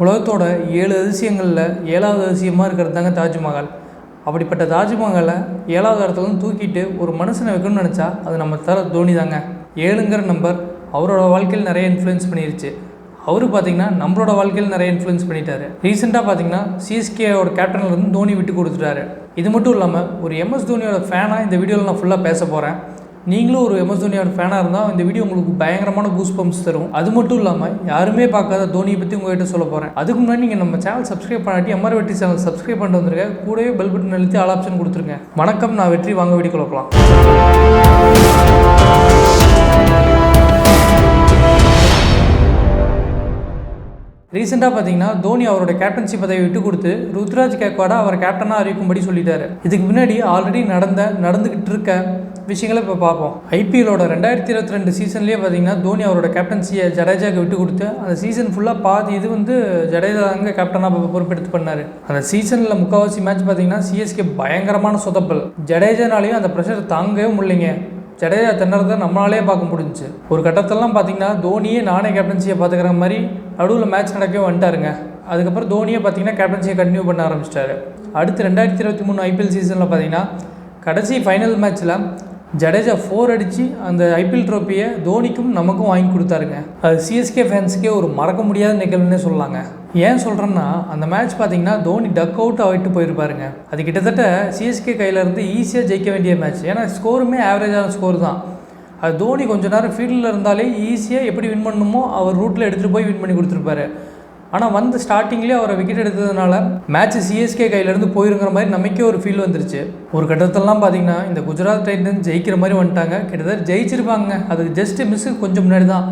உலகத்தோட 7 அதிசயங்களில் 7வது அதிசயமாக இருக்கிறது தாங்க தாஜ்மஹால். அப்படிப்பட்ட தாஜ்மஹாலை 7வது இடத்துலேருந்து தூக்கிட்டு ஒரு மனுஷனை வைக்கணும்னு நினச்சா அது நம்ம தோனி தாங்க. 7ங்கிற நம்பர் அவரோட வாழ்க்கையில் நிறைய இன்ஃப்ளூயன்ஸ் பண்ணிருச்சு. அவரு பார்த்திங்கன்னா நம்மளோட வாழ்க்கையில் நிறைய இன்ஃப்ளூயன்ஸ் பண்ணிட்டாரு. ரீசெண்டாக பார்த்திங்கன்னா சிஎஸ்கேவோட கேப்டன்லேருந்து தோனி விட்டு கொடுத்துட்டாரு. இது மட்டும் இல்லாமல் ஒரு எம்எஸ் தோனியோட ஃபேனாக இந்த வீடியோவில் நான் ஃபுல்லாக பேச போகிறேன். நீங்களும் ஒரு எம்எஸ் தோனியோட ஃபேனாக இருந்தால் இந்த வீடியோ உங்களுக்கு பயங்கரமான பூஸ்ட் பம்ப்ஸ் தரும். அது மட்டும் இல்லாமல் யாருமே பார்க்காத தோனியை பற்றி உங்கள்கிட்ட சொல்ல போகிறேன். அதுக்கு முன்னாடி நீங்கள் நம்ம சேனல் சப்ஸ்கிரைப் பண்ணாட்டி எம்ஆர் வெற்றி சேனல் சப்ஸ்கிரைப் பண்ணிட்டு வந்துருங்க. கூடவே பெல் பட்டன் அழுத்தி ஆல் ஆப்ஷன் கொடுத்துருங்க. வணக்கம், நான் வெற்றி. வாங்க வீடியோ கொடுக்கலாம். ரீசெண்டாக பார்த்தீங்கன்னா தோனி அவரோட கேப்டன்சி பதவி விட்டு கொடுத்து ருத்ராஜ் கேக்வாடா அவர் கேப்டனாக அறிவிக்கும்படி சொல்லிட்டாரு. இதுக்கு முன்னாடி ஆல்ரெடி நடந்துக்கிட்டு இருக்க விஷயங்களை இப்போ பார்ப்போம். ஐபிஎல்லோட 2022 சீசன்லேயே பார்த்தீங்கன்னா தோனி அவரோட கேப்டன்சியை ஜடேஜாவுக்கு விட்டு கொடுத்து அந்த சீசன் ஃபுல்லாக பாதி இது ஜடேஜா தாங்க கேப்டனாக பொறுப்பெடுத்து பண்ணார். அந்த சீசனில் முக்கால்வாசி மேட்ச் பார்த்தீங்கன்னா சிஎஸ்கே பயங்கரமான சொதப்பல். ஜடேஜானாலையும் அந்த ப்ரெஷர் தாங்கவே முடியலைங்க. ஜடேஜா திணறதை நம்மளாலே பார்க்க முடிஞ்சிச்சு. ஒரு கட்டத்திலலாம் பார்த்தீங்கன்னா தோனியே நானே கேப்டன்சியை பார்த்துக்கிற மாதிரி நடுவில் மேட்ச் நடக்கவே வந்துட்டாருங்க. அதுக்கப்புறம் தோனியே பார்த்தீங்கன்னா கேப்டன்சியை கண்டினியூ பண்ண ஆரம்பிச்சிட்டாரு. அடுத்து 2023 ஐபிஎல் சீசனில் பார்த்தீங்கன்னா கடைசி ஃபைனல் மேட்ச்சில் ஜடேஜா 4 அடித்து அந்த ஐபிஎல் ட்ரோஃபியை தோனிக்கும் நமக்கும் வாங்கி கொடுத்தாருங்க. அது சிஎஸ்கே ஃபேன்ஸுக்கே ஒரு மறக்க முடியாத நிகழ்வுன்னே சொல்லலாங்க. ஏன் சொல்கிறேன்னா அந்த மேட்ச் பார்த்தீங்கன்னா தோனி டக் அவுட் ஆகிட்டு போயிருப்பாருங்க. அது கிட்டத்தட்ட சிஎஸ்கே கையிலேருந்து ஈஸியாக ஜெயிக்க வேண்டிய மேட்ச். ஏன்னா ஸ்கோருமே ஆவரேஜான ஸ்கோர் தான். அது தோனி கொஞ்சம் நேரம் ஃபீல்டில் இருந்தாலே ஈஸியாக எப்படி வின் பண்ணணுமோ அவர் ரூட்டில் எடுத்துகிட்டு போய் வின் பண்ணி கொடுத்துருப்பாரு. ஆனால் ஸ்டார்டிங்லேயே அவரை விக்கெட் எடுத்ததுனால மேட்ச் சிஎஸ்கே கையிலேருந்து போயிருங்கிற மாதிரி நமக்கே ஒரு ஃபீல் வந்துருச்சு. ஒரு கட்டத்திலலாம் பார்த்தீங்கன்னா இந்த குஜராத் டைட்டன்ஸ் ஜெயிக்கிற மாதிரி வந்துட்டாங்க. கிட்டத்தட்ட ஜெயிச்சிருப்பாங்க. அதுக்கு ஜஸ்ட் மிஸ்ஸு கொஞ்சம் முன்னாடி தான்.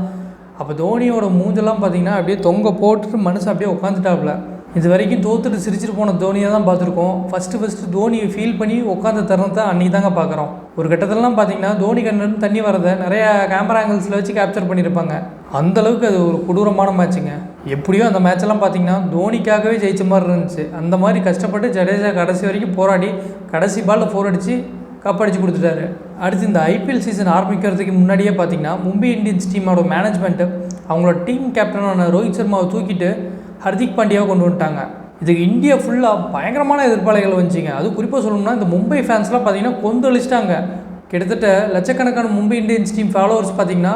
அப்போ தோனியோட மூஞ்செல்லாம் பார்த்தீங்கன்னா அப்படியே தொங்க போட்டுட்டு மனுஷன் அப்படியே உட்காந்துட்டாப்புல. இது வரைக்கும் தோத்துட்டு சிரிச்சிட்டு போன தோனியை தான் பார்த்துருக்கோம். ஃபஸ்ட்டு தோனியை ஃபீல் பண்ணி உட்காந்த தருணத்தை அன்றைக்கி தாங்க பார்க்குறோம். ஒரு கட்டத்திலலாம் பார்த்தீங்கன்னா தோனி கண்ணில் தண்ணி வரதை நிறையா கேமரா ஆங்கிள்ஸில் வச்சு கேப்சர் பண்ணியிருப்பாங்க. அந்தளவுக்கு அது ஒரு கொடூரமான மேட்சுங்க. எப்படியோ அந்த மேட்செல்லாம் பார்த்தீங்கன்னா தோனிக்காகவே ஜெயிச்ச மாதிரி இருந்துச்சு. அந்த மாதிரி கஷ்டப்பட்டு ஜடேஜா கடைசி வரைக்கும் போராடி கடைசி பாலில் 4 அடித்து கப் அடித்து கொடுத்துட்டாரு. அடுத்து இந்த ஐபிஎல் சீசன் ஆரம்பிக்கிறதுக்கு முன்னாடியே பார்த்தீங்கன்னா மும்பை இந்தியன்ஸ் டீமோட மேனேஜ்மெண்ட்டு அவங்களோட டீம் கேப்டனான ரோஹித் சர்மாவை தூக்கிட்டு ஹர்திக் பாண்டியாவை கொண்டு வந்துட்டாங்க. இதுக்கு இந்தியா ஃபுல்லாக பயங்கரமான எதிர்ப்பாளைகள் வந்துச்சிங்க. அது குறிப்பாக சொல்லணும்னா இந்த மும்பை ஃபேன்ஸ்லாம் பார்த்தீங்கன்னா கொந்தளிச்சிட்டாங்க. கிட்டத்தட்ட லட்சக்கணக்கான மும்பை இந்தியன்ஸ் டீம் ஃபாலோவர்ஸ் பார்த்தீங்கன்னா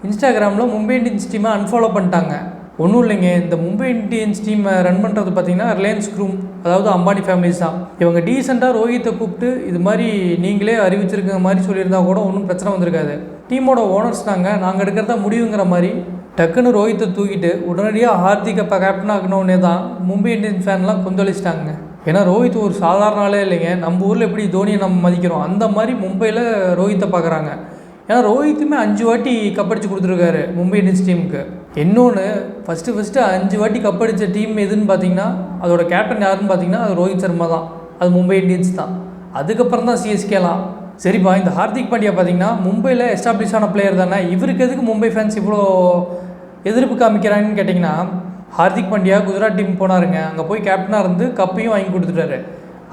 இன்ஸ்டாகிராமில் மும்பை இந்தியன்ஸ் டீமை அன்ஃபாலோ பண்ணிட்டாங்க. ஒன்றும் இல்லைங்க, இந்த மும்பை இந்தியன்ஸ் டீமை ரன் பண்ணுறது பார்த்தீங்கன்னா ரிலையன்ஸ் குரூப், அதாவது அம்பானி ஃபேமிலிஸ் தான். இவங்க டீசெண்டாக ரோஹித்தை கூப்பிட்டு இது மாதிரி நீங்களே அறிவிச்சிருக்கிற மாதிரி சொல்லியிருந்தா கூட ஒன்றும் பிரச்சனை வந்திருக்காது. டீமோட ஓனர்ஸ் நாங்கள் எடுக்கிறதா முடிவுங்கிற மாதிரி டக்குன்னு ரோஹித்தை தூக்கிட்டு உடனடியாக ஹார்திகை கேப்டன் ஆகணுன்னே தான் மும்பை இந்தியன்ஸ் ஃபேன்லாம் கொந்தளிச்சிட்டாங்க. ஏன்னா ரோஹித் ஒரு சாதாரண ஆளே இல்லைங்க. நம்ம ஊரில் எப்படி தோனியை நம்ம மதிக்கிறோம் அந்த மாதிரி மும்பையில் ரோஹித்தை பார்க்குறாங்க. ஏன்னா ரோஹித்துமே 5 வாட்டி கப்படிச்சு கொடுத்துருக்காரு மும்பை இந்தியன்ஸ் டீமுக்கு. இன்னொன்று ஃபஸ்ட்டு 5 வாட்டி கப்படித்த டீம் எதுன்னு பார்த்தீங்கன்னா அதோட கேப்டன் யாருன்னு பார்த்தீங்கன்னா அது ரோஹித் சர்மா தான். அது மும்பை இந்தியன்ஸ் தான். அதுக்கப்புறம் தான் சிஎஸ்கேலாம். சரிப்பா, இந்த ஹார்திக் பாண்டியா பார்த்தீங்கன்னா மும்பையில் எஸ்டாப்ளிஷ் ஆன பிளேயர் தானே, இவருக்கு எதுக்கு மும்பை ஃபேன்ஸ் இவ்வளோ எதிர்ப்பு காமிக்கிறாங்கன்னு கேட்டிங்கன்னா, ஹார்திக் பாண்டியா குஜராத் டீம் போனாருங்க. அங்கே போய் கேப்டனாக இருந்து கப்பையும் வாங்கி கொடுத்துட்டாரு.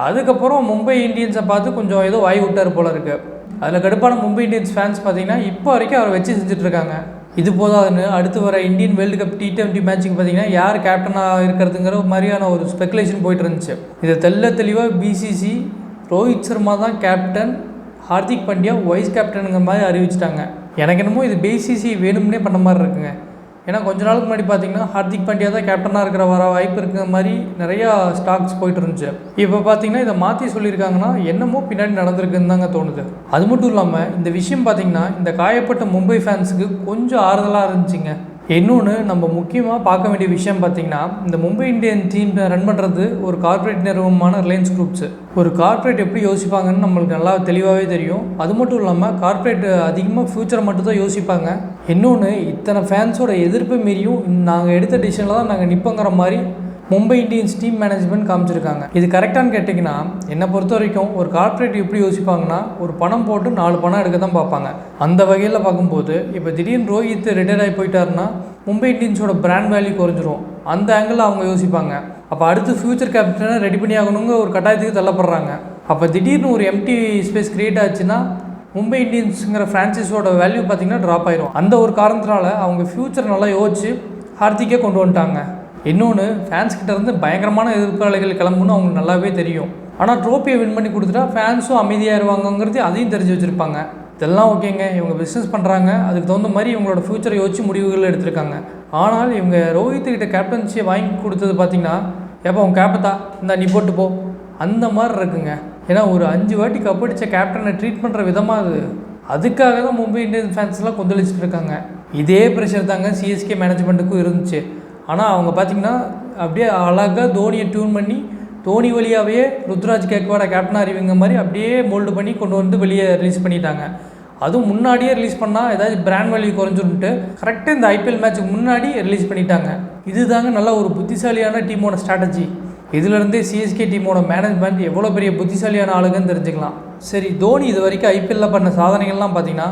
அதுக்கப்புறம் மும்பை இந்தியன்ஸை பார்த்து கொஞ்சம் ஏதோ வாங்கி விட்டார் போல இருக்குது. அதில் கடுப்பான மும்பை இந்தியன்ஸ் ஃபேன்ஸ் பார்த்தீங்கன்னா இப்போ வரைக்கும் அவரை வச்சு செஞ்சுட்ருக்காங்க. இது போதாதுன்னு அடுத்து வர இந்தியன் வேர்ல்டு கப் T20 மேட்ச்சுக்கு பார்த்தீங்கன்னா யார் கேப்டனாக இருக்கிறதுங்கிற மாதிரியான ஒரு ஸ்பெகுலேஷன் போயிட்டு இருந்துச்சு. இதை தெளிவாக பிசிசி ரோஹித் சர்மா தான் கேப்டன், ஹார்திக் பாண்டியா வைஸ் கேப்டனுங்கிற மாதிரி அறிவிச்சிட்டாங்க. எனக்கு என்னமோ இது பிசிசி வேணும்னே பண்ண மாதிரி இருக்குங்க. ஏன்னா கொஞ்ச நாளுக்கு முன்னாடி பார்த்தீங்கன்னா ஹார்திக் பாண்டியா தான் கேப்டனாக இருக்கிற வர வாய்ப்பு இருக்கிற மாதிரி நிறையா ஸ்டாக்ஸ் போயிட்டு இருந்துச்சு. இப்போ பார்த்தீங்கன்னா இதை மாற்றி சொல்லியிருக்காங்கன்னா என்னமோ பின்னாடி நடந்திருக்குன்னு தாங்க தோணுது. அது மட்டும் இல்லாமல் இந்த விஷயம் பார்த்தீங்கன்னா இந்த காயப்பட்ட மும்பை ஃபேன்ஸுக்கு கொஞ்சம் ஆறுதலாக இருந்துச்சுங்க. இன்னொன்று நம்ம முக்கியமாக பார்க்க வேண்டிய விஷயம் பார்த்திங்கன்னா இந்த மும்பை இந்தியன் டீம் ரன் பண்ணுறது ஒரு கார்ப்பரேட் நிறுவனமான ரிலையன்ஸ் குரூப்ஸ். ஒரு கார்ப்பரேட் எப்படி யோசிப்பாங்கன்னு நம்மளுக்கு நல்லா தெளிவாகவே தெரியும். அது மட்டும் இல்லாமல் கார்ப்பரேட் அதிகமாக ஃப்யூச்சரை மட்டும் தான் யோசிப்பாங்க. இன்னொன்று இத்தனை ஃபேன்ஸோட எதிர்ப்பு மீறியும் நாங்கள் எடுத்த டிசிஷனில் தான் நாங்கள் நிற்போங்கிற மாதிரி மும்பை இந்தியன்ஸ் டீம் மேனேஜ்மெண்ட் காமிச்சிருக்காங்க. இது கரெக்டானு கேட்டிங்கன்னா என்னை பொறுத்த வரைக்கும் ஒரு கார்ப்பரேட் எப்படி யோசிப்பாங்கன்னா ஒரு பணம் போட்டு 4 பணம் எடுக்க தான் பார்ப்பாங்க. அந்த வகையில் பார்க்கும்போது இப்போ திடீர்னு ரோஹித் ரிட்டையர் ஆகி போயிட்டாருன்னா மும்பை இந்தியன்ஸோட பிராண்ட் வேல்யூ குறைஞ்சிரும். அந்த ஆங்கிளில் அவங்க யோசிப்பாங்க. அப்போ அடுத்து ஃபியூச்சர் கேப்டனை ரெடி பண்ணி ஆகணுங்க ஒரு கட்டாயத்துக்கு தள்ளப்படுறாங்க. அப்போ திடீர்னு ஒரு எம்டி ஸ்பேஸ் கிரியேட் ஆச்சுன்னா மும்பை இந்தியன்ஸுங்கிற ஃப்ரான்ச்சைஸோட வேல்யூ பார்த்திங்கன்னா ட்ராப் ஆயிரும். அந்த ஒரு காரணத்தினால அவங்க ஃப்யூச்சர் நல்லா யோசிச்சு ஹார்திக்கே கொண்டு வந்துட்டாங்க. இன்னொன்று ஃபேன்ஸ் கிட்ட இருந்து பயங்கரமான எதிர்ப்பாளர்கள் கிளம்புன்னு அவங்களுக்கு நல்லாவே தெரியும். ஆனால் ட்ரோஃபியை வின் பண்ணி கொடுத்துட்டா ஃபேன்ஸும் அமைதியாகிடுவாங்கங்கிறது அதையும் தெரிஞ்சு வச்சுருப்பாங்க. இதெல்லாம் ஓகேங்க, இவங்க பிஸ்னஸ் பண்ணுறாங்க, அதுக்கு தகுந்த மாதிரி இவங்களோட ஃப்யூச்சரை யோசிச்சு முடிவுகள் எடுத்திருக்காங்க. ஆனால் இவங்க ரோஹித்துக்கிட்ட கேப்டன்சியை வாங்கி கொடுத்தது பார்த்திங்கன்னா, எப்போ அவங்க கேப்பத்தா இந்த நீ போட்டு போ அந்த மாதிரி இருக்குங்க. ஏன்னா ஒரு 5 வாட்டி கப்படிச்ச கேப்டனை ட்ரீட் பண்ணுற விதமாக அதுக்காக தான் மும்பை இந்தியன்ஸ் ஃபேன்ஸ்லாம் கொந்தளிச்சுட்டு இருக்காங்க. இதே ப்ரெஷர் தாங்க சிஎஸ்கே மேனேஜ்மெண்ட்டுக்கும் இருந்துச்சு. ஆனால் அவங்க பார்த்திங்கன்னா அப்படியே அழகாக தோனியை டியூன் பண்ணி தோனி வழியாகவே ருத்ராஜ் கேக்வாடை கேப்டனாக அறிவிங்க மாதிரி அப்படியே மோல்டு பண்ணி கொண்டு வந்து வெளியே ரிலீஸ் பண்ணிட்டாங்க. அதுவும் முன்னாடியே ரிலீஸ் பண்ணால் ஏதாச்சும் பிராண்ட் வேல்யூ குறைஞ்சுன்ட்டு கரெக்டாக இந்த ஐபிஎல் மேட்ச்சுக்கு முன்னாடி ரிலீஸ் பண்ணிட்டாங்க. இது தாங்க நல்ல ஒரு புத்திசாலியான டீமோட ஸ்ட்ராட்டஜி. இதிலேருந்தே சிஎஸ்கே டீமோட மேனேஜ்மெண்ட் எவ்வளோ பெரிய புத்திசாலியான ஆளுங்கன்னு தெரிஞ்சுக்கலாம். சரி, தோனி இது வரைக்கும் ஐபிஎல்லில் பண்ண சாதனைகள்லாம் பார்த்தீங்கன்னா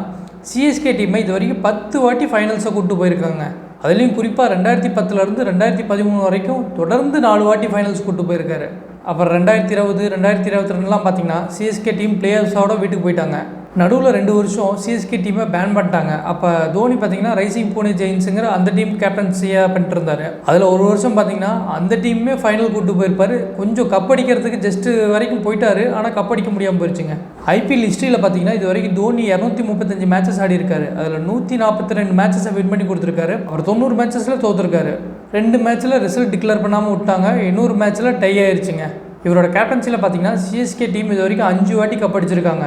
சிஎஸ்கே டீமை இது வரைக்கும் 10 வாட்டி ஃபைனல்ஸை கூப்பிட்டு போயிருக்காங்க. அதுலேயும் குறிப்பாக 2010 2013 வரைக்கும் தொடர்ந்து 4 வாட்டி ஃபைனல்ஸ் கூப்பிட்டு போயிருக்காரு. அப்புறம் 2020 2022 பார்த்தீங்கன்னா சிஎஸ்கே டீம் பிளேயர்ஸோட வீட்டுக்கு போயிட்டாங்க. நடுவில் 2 வருஷம் சிஎஸ்கே டீமை பேன் பண்ணிட்டாங்க. அப்போ தோனி பார்த்தீங்கன்னா ரைசிங் பூனே ஜெயின்ஸுங்கிற அந்த டீம் கேப்டன்சியாக பண்ணிட்டு இருந்தார். அதில் ஒரு வருஷம் பார்த்தீங்கன்னா அந்த டீமே ஃபைனல் கூப்பிட்டு போயிருப்பார். கொஞ்சம் கப்படிக்கிறதுக்கு ஜஸ்ட்டு வரைக்கும் போயிட்டார், ஆனால் கப்படிக்க முடியாமல் போயிடுச்சுங்க. ஐபிஎல் ஹிஸ்ட்ரியில் பார்த்தீங்கன்னா இது வரைக்கும் தோனி 235 மேட்சஸ் ஆடி இருக்காரு. அதில் 142 மேட்சஸை வின் பண்ணி கொடுத்துருக்காரு. அவர் 90 மேட்சஸில் தோற்றுருக்காரு. 2 மேட்ச்சில் ரிசல்ட் டிக்ளேர் பண்ணாமல் விட்டாங்க, இன்னொரு மேட்ச்சில் டை ஆயிடுச்சுங்க. இவரோட கேப்டன்சியில் பார்த்தீங்கன்னா சிஎஸ்கே டீம் இது வரைக்கும் 5 வாட்டி கப்படிச்சிருக்காங்க.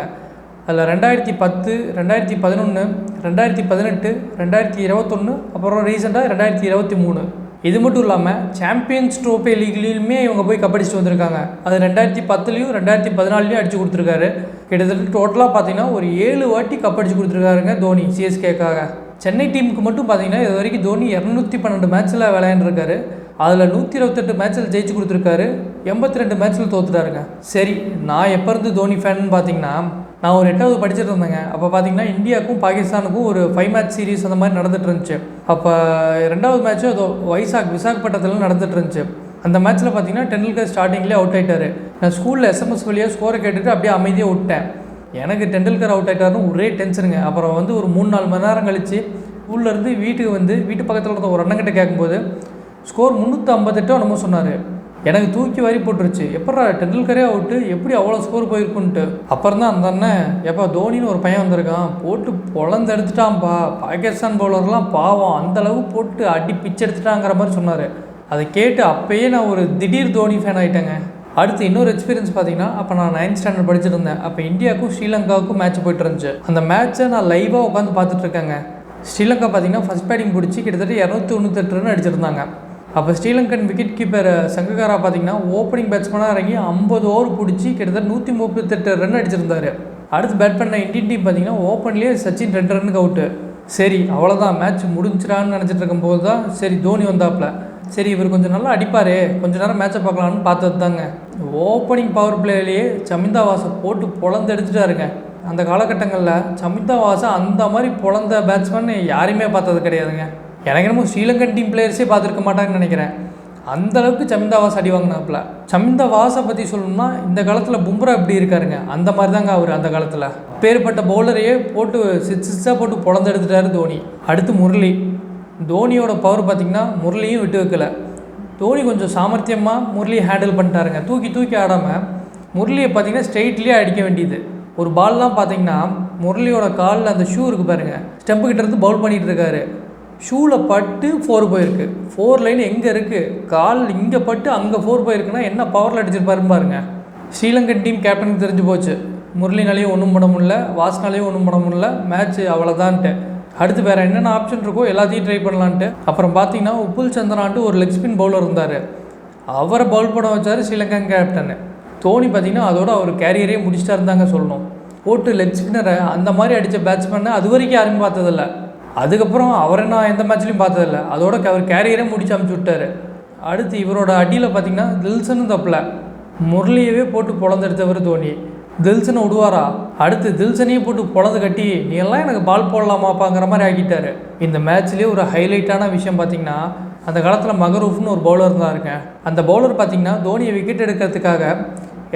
அதில் 2010 2011 2018 2021 அப்புறம் ரீசெண்டாக 2023. இது மட்டும் இல்லாமல் சாம்பியன்ஸ் ட்ரோஃபி லீக்லேயுமே இவங்க போய் கப்படிச்சுட்டு வந்திருக்காங்க. அது 2010 2014 அடித்து கொடுத்துருக்காரு. கிட்டத்தட்ட டோட்டலாக பார்த்தீங்கன்னா ஒரு 7 வாட்டி கப்படிச்சு கொடுத்துருக்காருங்க தோனி சிஎஸ்கேக்காக. சென்னை டீமுக்கு மட்டும் பார்த்தீங்கன்னா இது வரைக்கும் தோனி 212 மேட்ச்சில் விளையாண்டுருக்காரு. அதில் 128 மேட்ச்சில் ஜெயிச்சு கொடுத்துருக்காரு, 82 மேட்ச்சில் தோற்றுட்டாருங்க. சரி, நான் எப்போ இருந்து தோனி ஃபேன்னு பார்த்தீங்கன்னா, நான் ஒரு 8வது படிச்சுட்டு இருந்தேங்க. அப்போ பார்த்தீங்கன்னா இந்தியாவுக்கும் பாகிஸ்தானுக்கும் ஒரு 5 மேட்ச் சீரீஸ் அந்த மாதிரி நடந்துட்டு இருந்துச்சு. அப்போ 2வது மேட்ச்சும் அது விசாகப்பட்டினத்தில் நடந்துட்டு இருந்துச்சு. அந்த மேட்ச்சில் பார்த்தீங்கன்னா டெண்டுல்கர் ஸ்டார்டிங்லேயே அவுட் ஆகிட்டார். நான் ஸ்கூலில் எஸ்எம்எஸ் வழியாக ஸ்கோரை கேட்டுட்டு அப்படியே அமைதியாக விட்டேன். எனக்கு டெண்டுல்கர் அவுட் ஆகிட்டாருன்னு ஒரே டென்ஷனுங்க. அப்புறம் வந்து ஒரு 3-4 மணி நேரம் கழித்து ஸ்கூல்லேருந்து வீட்டுக்கு வந்து வீட்டு பக்கத்தில் இருந்த ஒரு அண்ணங்கிட்ட கேட்கும்போது ஸ்கோர் 358 என்னமோ சொன்னார். எனக்கு தூக்கி வாரி போட்டுருச்சு. எப்படா டெண்டுல்கரே அவுட்டு, எப்படி அவ்வளோ ஸ்கோர் போயிருக்குன்ட்டு. அப்புறம் தான் அந்த அண்ணன், எப்போ தோனின்னு ஒரு பையன் வந்திருக்கான், போட்டு பொழந்து எடுத்துட்டான்ப்பா, பாகிஸ்தான் பவுலர்லாம் பாவம் அந்தளவு போட்டு அடி பிச்சு எடுத்துட்டாங்கிற மாதிரி சொன்னார். அதை கேட்டு அப்போயே நான் ஒரு திடீர் தோனி ஃபேன் ஆகிட்டேங்க. அடுத்து இன்னொரு எக்ஸ்பீரியன்ஸ் பார்த்தீங்கன்னா, அப்போ நான் 9th ஸ்டாண்டர்ட் படிச்சுட்டு இருந்தேன். அப்போ இந்தியாவுக்கும் ஸ்ரீலங்காவுக்கும் மேட்ச் போய்ட்டு இருந்துச்சு. அந்த மேட்ச்சை நான் லைவாக உட்காந்து பார்த்துட்ருக்கேங்க. ஸ்ரீலங்கா பார்த்தீங்கன்னா ஃபஸ்ட் பேட்டிங் பிடிச்சி கிட்டத்தட்ட 298 ரன் அடிச்சிருந்தாங்க. அப்போ ஸ்ரீலங்கன் விக்கெட் கீப்பர் சங்ககாரா பார்த்தீங்கன்னா ஓப்பனிங் பேட்ஸ்மேனாக இறங்கி 50 ஓவர் பிடிச்சி கிட்டத்தட்ட 138 ரன் அடிச்சிருந்தார். அடுத்து பேட் பண்ண இந்தியன் டீம் பார்த்தீங்கன்னா ஓப்பன்லேயே சச்சின் 2 ரன்னுக்கு அவுட்டு. சரி, அவ்வளோதான் மேட்ச் முடிஞ்சிடான்னு நினச்சிட்டு இருக்கும்போது தான் சரி தோனி வந்தாப்புல. சரி, இவர் கொஞ்சம் நல்லா அடிப்பார், கொஞ்சம் நேரம் மேட்சை பார்க்கலான்னு பார்த்தது தாங்க. ஓப்பனிங் பவர் பிளேலேயே சமிந்தா வாசை போட்டு பொழந்து எடுத்துட்டாருங்க. அந்த காலகட்டங்களில் சமிந்தா வாசை அந்த மாதிரி பொழந்த பேட்ஸ்மேன் யாரையுமே பார்த்தது கிடையாதுங்க. எனக்கு என்னமோ ஸ்ரீலங்கன் டீம் பிளேயர்ஸே பார்த்துருக்க மாட்டாங்கன்னு நினைக்கிறேன். அந்தளவுக்கு சமிந்தா வாஸ் அடி வாங்கினாப்புல. சமிந்தா வாஸை பற்றி சொல்லணும்னா இந்த காலத்தில் பும்ரா எப்படி இருக்காருங்க, அந்த மாதிரி தாங்க அவர் அந்த காலத்தில். பேர்பட்ட பவுலரையே போட்டு சிக்ஸாக போட்டு பொழந்து எடுத்துட்டாரு தோனி. அடுத்து முரளி. தோனியோட பவர் பார்த்திங்கன்னா முரளியும் விட்டு வைக்கல. தோனி கொஞ்சம் சாமர்த்தியமாக முரளியை ஹேண்டில் பண்ணிட்டாருங்க. தூக்கி ஆடாமல் முரளியை பார்த்திங்கன்னா ஸ்ட்ரெயிட்லேயே அடிக்க வேண்டியது. ஒரு பால்லாம் பார்த்திங்கன்னா முரளியோட காலில் அந்த ஷூ இருக்குது பாருங்கள், ஸ்டெம்பு கிட்ட இருந்து பவுல் பண்ணிகிட்டு இருக்காரு. ஷூவில் பட்டு 4 போயிருக்கு. 4 லைன் எங்கே இருக்குது, கால் இங்கே பட்டு அங்கே 4 போயிருக்குன்னா என்ன பவரில் அடிச்சிருப்பாருன்னு பாருங்க. ஸ்ரீலங்கன் டீம் கேப்டனுக்கு தெரிஞ்சு போச்சு, முரளினாலேயும் ஒன்றும் பண்ண முடியல, வாஸ்னாலேயும் ஒன்றும் பண்ண முடியல, மேட்ச் அவ்வளோதான்ட்டு. அடுத்து வேறு என்னென்ன ஆப்ஷன் இருக்கோ எல்லாத்தையும் ட்ரை பண்ணலான்ட்டு அப்புறம் பார்த்தீங்கன்னா உப்புல் சந்திரான்ட்டு ஒரு லெக் ஸ்பின் பவுலர் இருந்தார். அவரை பவுல் பண்ண வச்சார் ஸ்ரீலங்கன் கேப்டனு. தோனி பார்த்திங்கன்னா அதோட அவர் கேரியரே முடிச்சுட்டா இருந்தாங்க சொல்லணும். போட்டு லெக் ஸ்பின்னரை அந்த மாதிரி அடித்த பேட்ஸ்மேனை அது வரைக்கும் யாரும் பார்த்ததில்ல. அதுக்கப்புறம் அவரை நான் எந்த மேட்ச்லையும் பார்த்ததில்ல. அதோட அவர் கேரியரே முடிச்சு அமுச்சு விட்டார். அடுத்து இவரோட அடியில் பார்த்திங்கன்னா தில்சனும் தப்பில் முரளியவே போட்டு பொழந்தெடுத்தவர் தோனி. தில்சனை விடுவாரா? அடுத்து தில்சனையே போட்டு பொழந்து கட்டி நீ எல்லாம் எனக்கு பால் போடலாமாப்பாங்கிற மாதிரி ஆக்கிட்டார். இந்த மேட்ச்லேயே ஒரு ஹைலைட்டான விஷயம் பார்த்திங்கன்னா, அந்த காலத்தில் மகரூஃப்னு ஒரு பவுலர் இருந்தாருங்க. அந்த பவுலர் பார்த்திங்கன்னா தோனியை விக்கெட் எடுக்கிறதுக்காக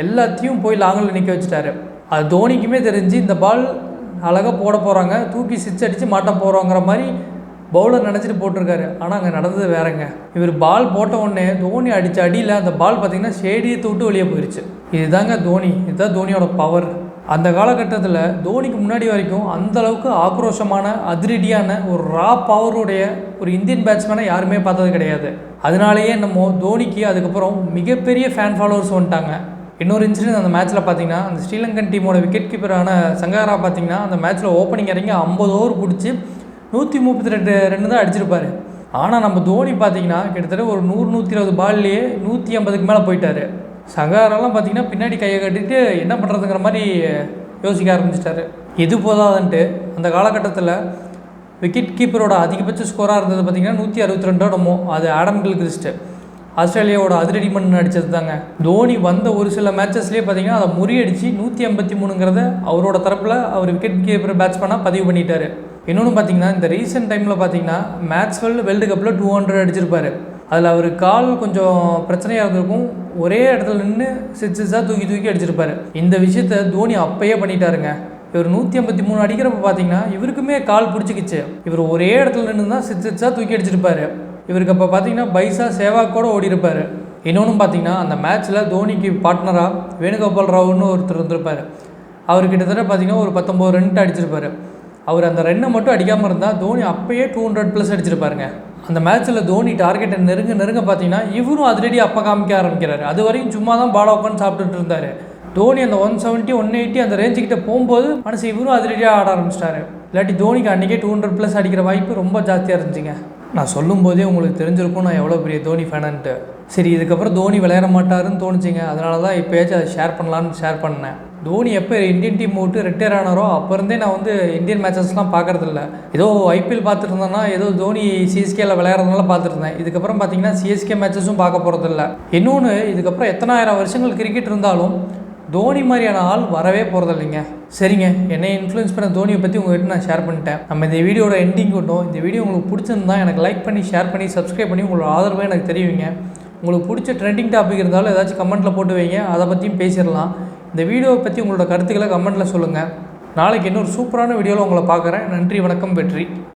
எல்லாத்தையும் போய் லாங்கில் நிற்க வச்சுட்டாரு. அது தோனிக்குமே தெரிஞ்சு இந்த பால் அழகாக போட போகிறாங்க, தூக்கி சிக்ஸ் அடித்து மாட்ட போகிறோங்கிற மாதிரி பவுலர் நினச்சிட்டு போட்டிருக்காரு. ஆனால் அங்கே நடந்தது வேறங்க. இவர் பால் போட்ட உடனே தோனி அடித்த அடியில் அந்த பால் பார்த்திங்கன்னா ஸ்டேடியத்தை விட்டு வெளியே போயிடுச்சு. இதுதாங்க தோனி, இதுதான் தோனியோட பவர். அந்த காலகட்டத்தில் தோனிக்கு முன்னாடி வரைக்கும் அந்தளவுக்கு ஆக்ரோஷமான அதிரடியான ஒரு ரா பவருடைய ஒரு இந்தியன் பேட்ஸ்மேனை யாருமே பார்த்தது கிடையாது. அதனாலேயே நம்ம தோனிக்கு அதுக்கப்புறம் மிகப்பெரிய ஃபேன் ஃபாலோவர்ஸ் வந்துட்டாங்க. இன்னொரு இன்சிடென்ட் அந்த மேட்ச்சில் பார்த்தீங்கன்னா, அந்த ஸ்ரீலங்கன் டீமோட விக்கெட் கீப்பரான சங்காரா பார்த்தீங்கன்னா அந்த மேட்ச்சில் ஓப்பனிங் இறங்கி 50 ஓவர் பிடிச்சி 132 ரன் தான் அடிச்சிருப்பார். ஆனால் நம்ம தோனி பார்த்தீங்கன்னா கிட்டத்தட்ட ஒரு 100-120 பால்லையே 150க்கு மேலே போயிட்டார். சங்காரெல்லாம் பார்த்தீங்கன்னா பின்னாடி கையை கட்டிட்டு என்ன பண்ணுறதுங்கிற மாதிரி யோசிக்க ஆரம்பிச்சிட்டாரு. இது போதாதுன்ட்டு அந்த காலகட்டத்தில் விக்கெட் கீப்பரோட அதிகபட்ச ஸ்கோராக இருந்தது பார்த்திங்கன்னா 162 ரன்னோ. அது ஆடம் கில்க்ரிஸ்ட், ஆஸ்திரேலியாவோட அதிரடி மண் அடித்தது தாங்க. தோனி வந்த ஒரு சில மேட்சஸ்லேயே பார்த்தீங்கன்னா அதை முறியடித்து 183ங்கிறத அவரோட தரப்பில் அவர் விக்கெட் கீப்பர் பேட்ஸ்மேனாக பதிவு பண்ணிட்டார். இன்னொன்று பார்த்தீங்கன்னா இந்த ரீசெண்ட் டைமில் பார்த்தீங்கன்னா மேக்ஸ்வெல் வேர்ல்டு கப்பில் 200 அடிச்சிருப்பார். அதில் அவர் கால் கொஞ்சம் பிரச்சனையாக இருந்திருக்கும். ஒரே இடத்துல நின்று சிக்ஸஸாக தூக்கி அடிச்சிருப்பார். இந்த விஷயத்த தோனி அப்பயே பண்ணிட்டாருங்க. இவர் 153 அடிக்கிறப்ப பார்த்தீங்கன்னா இவருக்குமே கால் பிடிச்சிக்கிச்சு. இவர் ஒரே இடத்துல நின்று தான் சிக்ஸஸாக தூக்கி அடிச்சிருப்பார். இவருக்கு அப்போ பார்த்தீங்கன்னா பைசா சேவாக் ஓடி இருப்பார். இன்னொன்று பார்த்தீங்கன்னா அந்த மேட்ச்சில் தோனிக்கு பார்ட்னராக வேணுகோபால் ராவ்னு ஒருத்தர் இருந்திருப்பார். அவர் கிட்டத்தட்ட பார்த்தீங்கன்னா ஒரு 19 ரன் அடிச்சிருப்பார். அவர் அந்த ரன்னை மட்டும் அடிக்காமல் இருந்தால் தோனி அப்பயே 200+ அடிச்சிருப்பாருங்க. அந்த மேட்ச்சில் தோனி டார்கெட்டை நெருங்க பார்த்தீங்கன்னா இவரும் அதிரடி அப்போ காமிக்க ஆரம்பிக்கிறாரு. அது வரைக்கும் சும்மா தான் பால் உட்காந்து சாப்பிட்டுட்டு இருந்தார். தோனி அந்த 170, 180 அந்த ரேஞ்சுக்கிட்ட போகும்போது மனசு இவரும் அதிரடியாக ஆட ஆரம்பிச்சிட்டாரு. இல்லாட்டி தோனிக்கு அன்றைக்கே 200+ அடிக்கிற வாய்ப்பு ரொம்ப ஜாஸ்தியாக இருந்துச்சுங்க. நான் சொல்லும்போதே உங்களுக்கு தெரிஞ்சிருக்கும் நான் எவ்வளோ பெரிய தோனி ஃபேனுன்ட்டு. சரி, இதுக்கப்புறம் தோனி விளையாட மாட்டாருன்னு தோணுச்சிங்க. அதனால தான் இப்போயாச்சும் அதை ஷேர் பண்ணலான்னு ஷேர் பண்ணேன். தோனி எப்போ இந்தியன் டீம் விட்டு ரிட்டையர் ஆனாரோ அப்போ இருந்தே நான் இந்தியன் மேட்சஸ்லாம் பார்க்குறதில்ல. ஏதோ ஐபிஎல் பார்த்துட்டு இருந்தேன்னா ஏதோ தோனி சிஎஸ்கேல விளையாடுறதுனால பார்த்துருந்தேன். இதுக்கப்புறம் பார்த்தீங்கன்னா சிஎஸ்கே மேட்சஸும் பார்க்க போகிறதில்ல. இன்னொன்று, இதுக்கப்புறம் எத்தனாயிரம் வருஷங்கள் கிரிக்கெட் இருந்தாலும் தோனி மாதிரியான ஆள் வரவே போகிறதில்லைங்க. சரிங்க, என்னை இன்ஃப்ளூயன்ஸ் பண்ண தோனியை பற்றி உங்கள்கிட்ட நான் ஷேர் பண்ணிட்டேன். நம்ம இந்த வீடியோட எண்டிங் கொண்டோம். இந்த வீடியோ உங்களுக்கு பிடிச்சிருந்தா எனக்கு லைக் பண்ணி, ஷேர் பண்ணி, சப்ஸ்கிரைப் பண்ணி உங்களோட ஆதரவை எனக்கு தெரிவிங்க. உங்களுக்கு பிடிச்ச ட்ரெண்டிங் டாபிக் இருந்தாலும் ஏதாச்சும் கமெண்ட்டில் போட்டு வைங்க, அதை பற்றியும் பேசிடலாம். இந்த வீடியோவை பற்றி உங்களோட கருத்துக்களை கமெண்ட்டில் சொல்லுங்கள். நாளைக்கு இன்னொரு சூப்பரான வீடியோவில் உங்களை பார்க்குறேன். நன்றி, வணக்கம், வெற்றி.